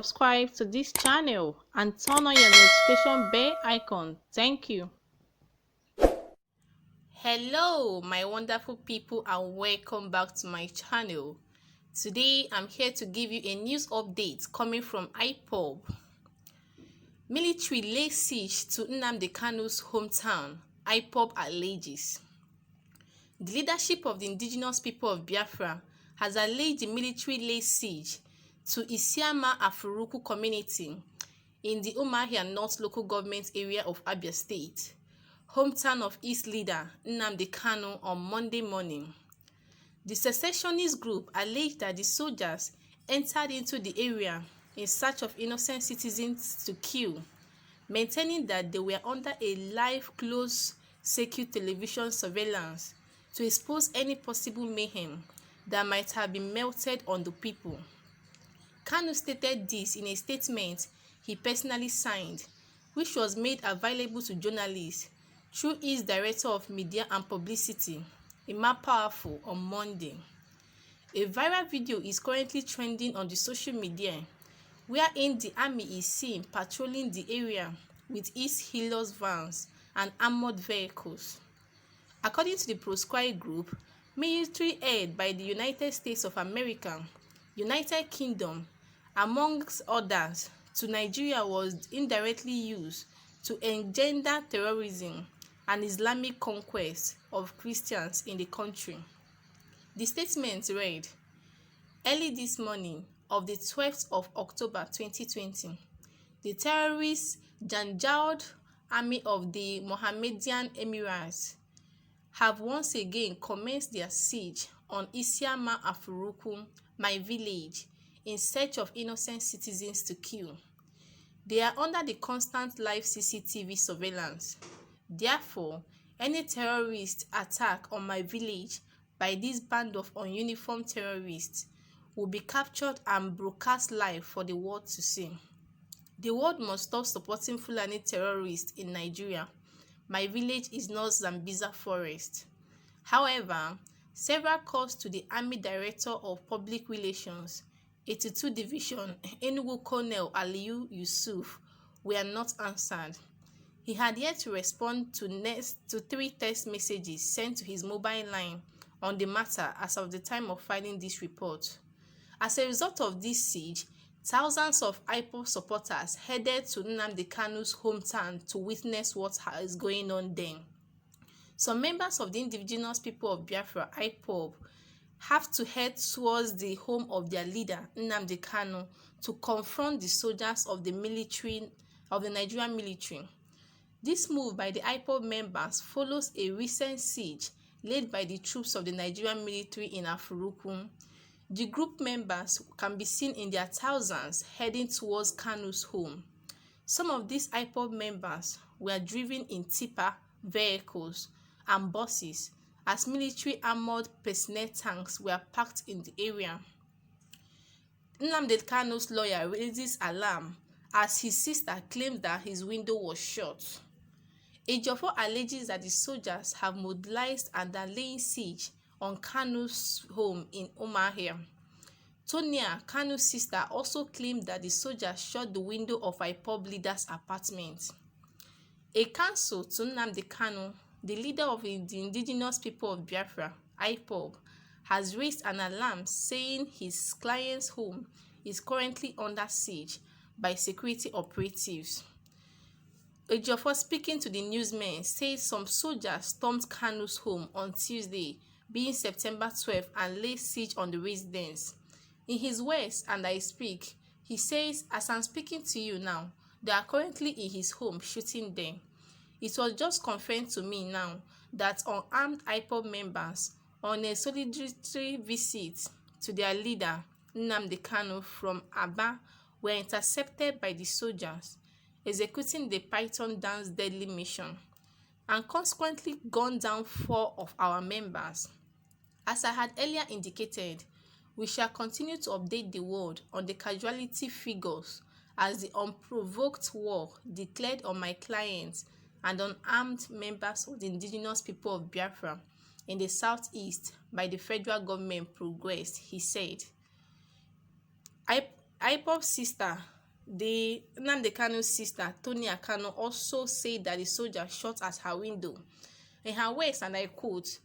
subscribe to this channel and turn on your notification bell icon. Thank you. Hello my wonderful people and welcome back to my channel. Today I'm here to give you a news update coming from IPOB. Military lays siege to Nnamdi Kanu's hometown, IPOB alleges. The leadership of the indigenous people of Biafra has alleged the military laid siege to Isiama Afuruku community in the Umuahia North local government area of Abia State, hometown of its leader Nnamdi Kanu, on Monday morning. The secessionist group alleged that the soldiers entered into the area in search of innocent citizens to kill, maintaining that they were under a live closed-circuit television surveillance to expose any possible mayhem that might have been melted on the people. Kanu stated this in a statement he personally signed, which was made available to journalists through his Director of Media and Publicity, Emma Powerful, on Monday. A viral video is currently trending on the social media, wherein the army is seen patrolling the area with its Helios vans and armored vehicles. According to the proscribed group, military aid by the United States of America, United Kingdom, amongst others, to Nigeria was indirectly used to engender terrorism and Islamic conquest of Christians in the country. The statement read, "Early this morning of the 12th of October 2020, the terrorist Janjaweed Army of the Mohammedan Emirates have once again commenced their siege on Isiama Afuruku, my village, in search of innocent citizens to kill. They are under the constant live CCTV surveillance. Therefore, any terrorist attack on my village by this band of ununiformed terrorists will be captured and broadcast live for the world to see. The world must stop supporting Fulani terrorists in Nigeria. My village is not Zambiza Forest." However, several calls to the Army Director of Public Relations, 82 Division, Enugu Colonel Aliyu Yusuf, were not answered. He had yet to respond to 3 text messages sent to his mobile line on the matter as of the time of filing this report. As a result of this siege, thousands of IPOB supporters headed to Nnamdi Kanu's hometown to witness what is going on there. Some members of the indigenous people of Biafra, IPOB, have to head towards the home of their leader, Nnamdi Kanu, to confront the soldiers of the Nigerian military. This move by the IPOB members follows a recent siege led by the troops of the Nigerian military in Afuruku. The group members can be seen in their thousands heading towards Kanu's home. Some of these IPOB members were driven in tipper vehicles and buses as military armored personnel tanks were parked in the area. Nnamdi Kanu's lawyer raises alarm as his sister claims that his window was shut. Ejiofor alleges that the soldiers have mobilized and are laying siege on Kanu's home in Umuahia. Tonia, Kanu's sister, also claimed that the soldiers shot the window of IPOB leader's apartment. A counsel to Nnamdi Kanu, the leader of the indigenous people of Biafra, IPOB, has raised an alarm saying his client's home is currently under siege by security operatives. Ejiofor, speaking to the newsmen, says some soldiers stormed Kanu's home on Tuesday, being September 12, and laid siege on the residence. In his words, and I speak, he says, "As I'm speaking to you now, they are currently in his home shooting them. It was just confirmed to me now that unarmed IPOB members on a solidarity visit to their leader, Nnamdi Kanu, from Aba were intercepted by the soldiers executing the Python Dance deadly mission and consequently gunned down 4 of our members. As I had earlier indicated, we shall continue to update the world on the casualty figures as the unprovoked war declared on my clients and unarmed members of the indigenous people of Biafra in the southeast by the federal government progressed," he said. IPOB's sister The Nnamdi Kanu's sister, Tony Akano, also said that the soldier shot at her window. In her words, and I quote,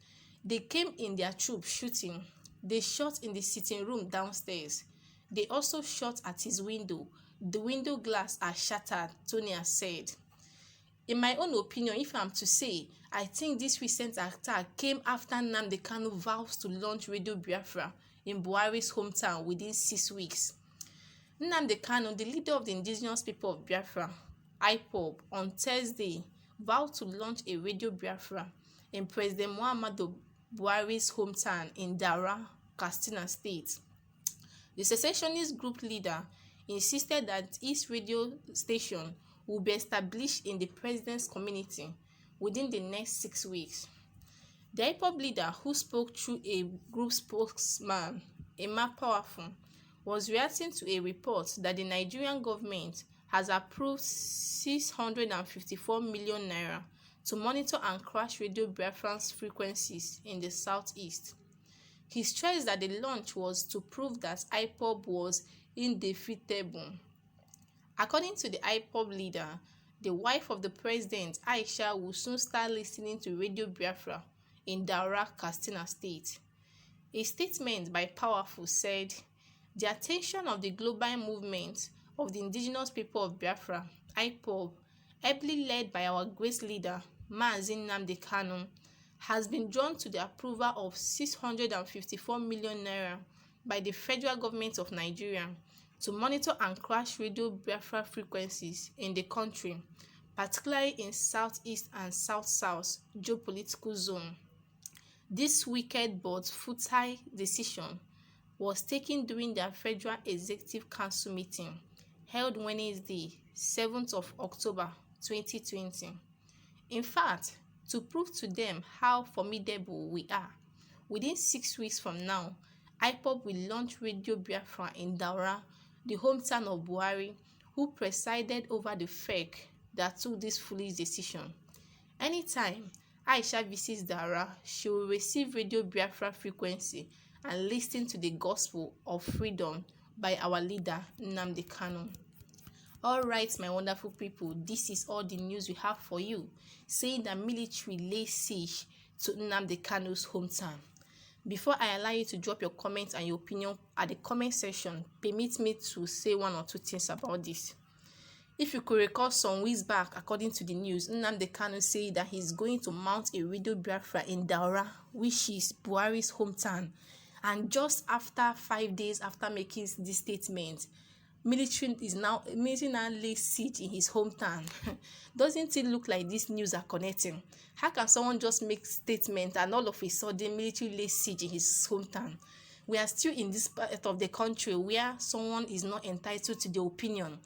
"They came in their troop shooting. They shot in the sitting room downstairs. They also shot at his window. The window glass are shattered," Tonya said. In my own opinion, if I'm to say, I think this recent attack came after Nnamdi Kanu vows to launch Radio Biafra in Buhari's hometown within 6 weeks. Nnamdi Kanu, the leader of the indigenous people of Biafra, IPOB, on Thursday vowed to launch a Radio Biafra in President Muhammadu Buhari's hometown in Daura, Katsina State. The secessionist group leader insisted that his radio station will be established in the president's community within the next 6 weeks. The IPOB leader, who spoke through a group spokesman, Emma Powerful, was reacting to a report that the Nigerian government has approved 654 million naira to monitor and crash Radio Biafra's frequencies in the southeast. He stressed that the launch was to prove that IPOB was indefeatable. According to the IPOB leader, the wife of the president, Aisha, will soon start listening to Radio Biafra in Daura, Katsina State. A statement by Powerful said, "The attention of the global movement of the indigenous people of Biafra, IPOB, ably led by our great leader, Mazi Nnamdi Kanu, has been drawn to the approval of 654 million naira by the federal government of Nigeria to monitor and crash Radio Biafra frequencies in the country, particularly in Southeast and South-South geopolitical zone. This wicked but futile decision was taken during their Federal Executive Council meeting held Wednesday, 7th of October 2020. In fact, to prove to them how formidable we are, within 6 weeks from now, IPOB will launch Radio Biafra in Daura, the hometown of Buhari, who presided over the FEC that took this foolish decision. Anytime Aisha visits Daura, she will receive Radio Biafra frequency and listen to the gospel of freedom by our leader, Nnamdi Kanu." Alright, my wonderful people, this is all the news we have for you, saying that military lays siege to Nnamdi Kanu's hometown. Before I allow you to drop your comments and your opinion at the comment section, permit me to say one or two things about this. If you could recall some weeks back, according to the news, Nnamdi Kanu said that he's going to mount a Radio Biafra in Daura, which is Buhari's hometown. And just after 5 days after making this statement, military now lays siege in his hometown. Doesn't it look like this news are connecting? How can someone just make statement and all of a sudden military lays siege in his hometown? We are still in this part of the country where someone is not entitled to the opinion.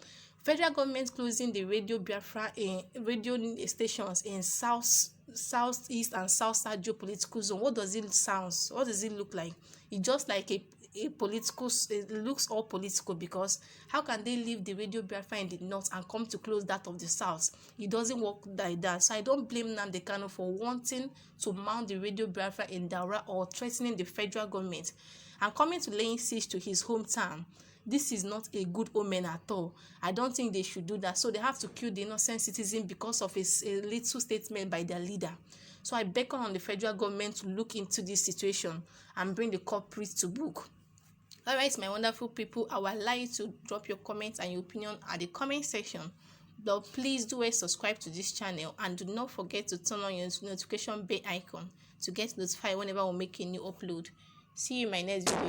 Federal government closing the Radio Biafra in radio stations in southeast and south geopolitical zone. What does it sound? What does it look like? It's just like a political, it looks all political, because how can they leave the Radio Biafra in the north and come to close that of the south? It doesn't work like that. So I don't blame Nnamdi Kanu for wanting to mount the Radio Biafra in Daura or threatening the federal government and coming to laying siege to his hometown. This is not a good omen at all. I don't think they should do that. So they have to kill the innocent citizen because of a little statement by their leader. So I beckon on the federal government to look into this situation and bring the culprits to book. Alright, my wonderful people, I would like you to drop your comments and your opinion at the comment section. But please do subscribe to this channel and do not forget to turn on your notification bell icon to get notified whenever we make a new upload. See you in my next video.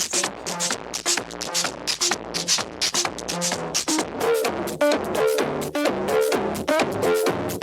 Thank you.